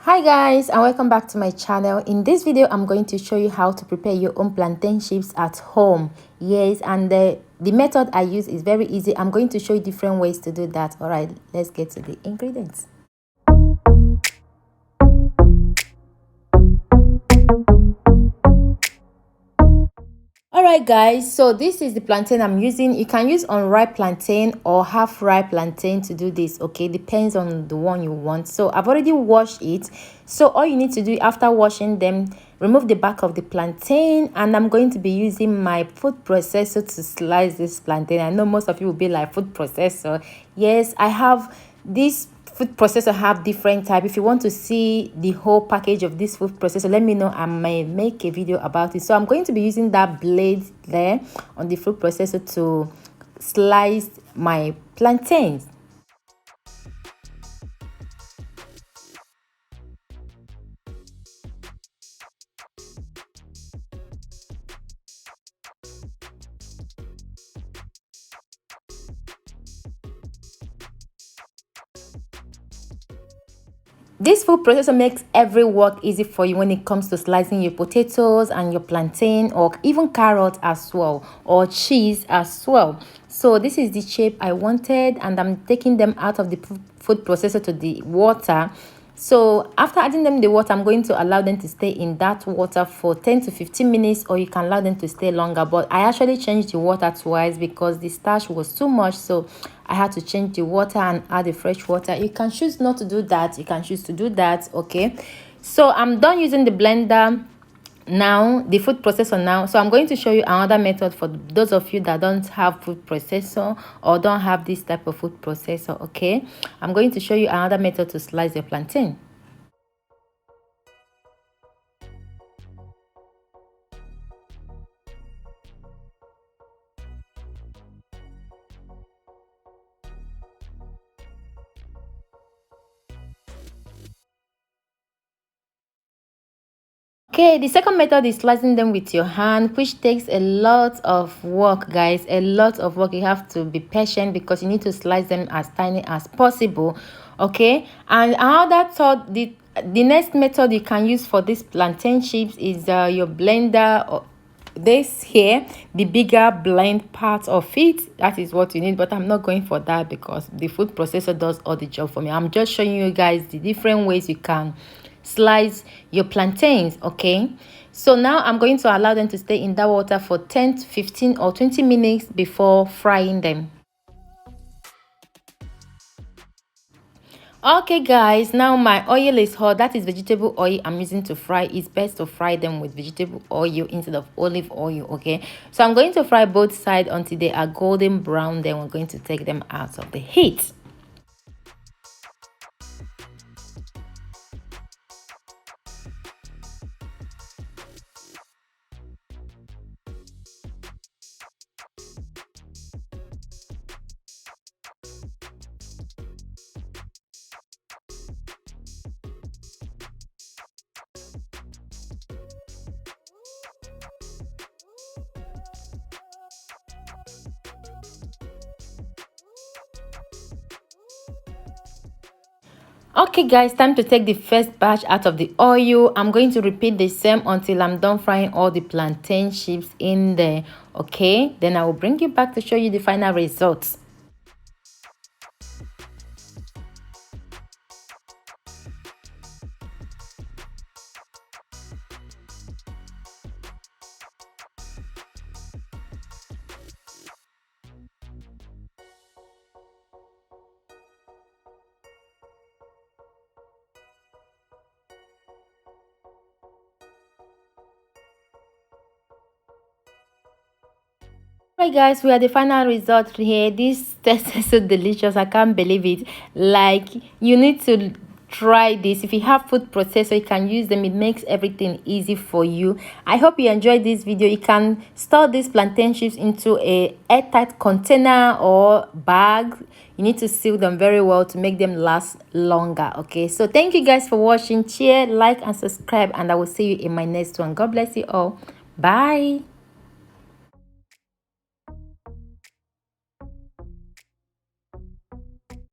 Hi guys, and welcome back to my channel. In this video I'm going to show you how to prepare your own plantain chips at home. Yes, and the method I use is very easy. I'm going to show you different ways to do that. All right, let's get to the ingredients. Alright guys, so this is the plantain I'm using. You can use unripe plantain or half ripe plantain to do this, okay? Depends on the one you want. So I've already washed it. So all you need to do after washing them, remove the back of the plantain, and I'm going to be using my food processor to slice this plantain. I know most of you will be like, food processor. Yes, I have this food processor have different type. If you want to see the whole package of this food processor, let me know. I may make a video about it. So I'm going to be using that blade there on the food processor to slice my plantains. This food processor makes every work easy for you when it comes to slicing your potatoes and your plantain, or even carrot as well, or cheese as well. So this is the shape I wanted, and I'm taking them out of the food processor to the water. So after adding them the water, I'm going to allow them to stay in that water for 10 to 15 minutes, or you can allow them to stay longer. But I actually changed the water twice because the starch was too much, so I had to change the water and add the fresh water. You can choose not to do that, you can choose to do that, okay? So I'm done using the blender now, the food processor now. So I'm going to show you another method for those of you that don't have food processor or don't have this type of food processor. Okay, I'm going to show you another method to slice your plantain. Okay, the second method is slicing them with your hand, which takes a lot of work, guys. A lot of work. You have to be patient because you need to slice them as tiny as possible. Okay, and another thought, the next method you can use for this plantain chips is your blender. Or this here, the bigger blend part of it, that is what you need. But I'm not going for that because the food processor does all the job for me. I'm just showing you guys the different ways you can slice your plantains. Okay, so now I'm going to allow them to stay in that water for 10 to 15 or 20 minutes before frying them. Okay guys, now my oil is hot. That is vegetable oil I'm using to fry. It's best to fry them with vegetable oil instead of olive oil. Okay, so I'm going to fry both sides until they are golden brown. Then we're going to take them out of the heat. Okay guys, time to take the first batch out of the oil. I'm going to repeat the same until I'm done frying all the plantain chips in there. Okay, then I will bring you back to show you the final results. Right guys, we are the final result here. This tastes so delicious. I can't believe it. Like, you need to try this. If you have food processor, you can use them. It makes everything easy for you. I hope you enjoyed this video. You can store these plantain chips into a airtight container or bag. You need to seal them very well to make them last longer. Okay, so thank you guys for watching. Share, like, and subscribe, and I will see you in my next one. God bless you all. Bye.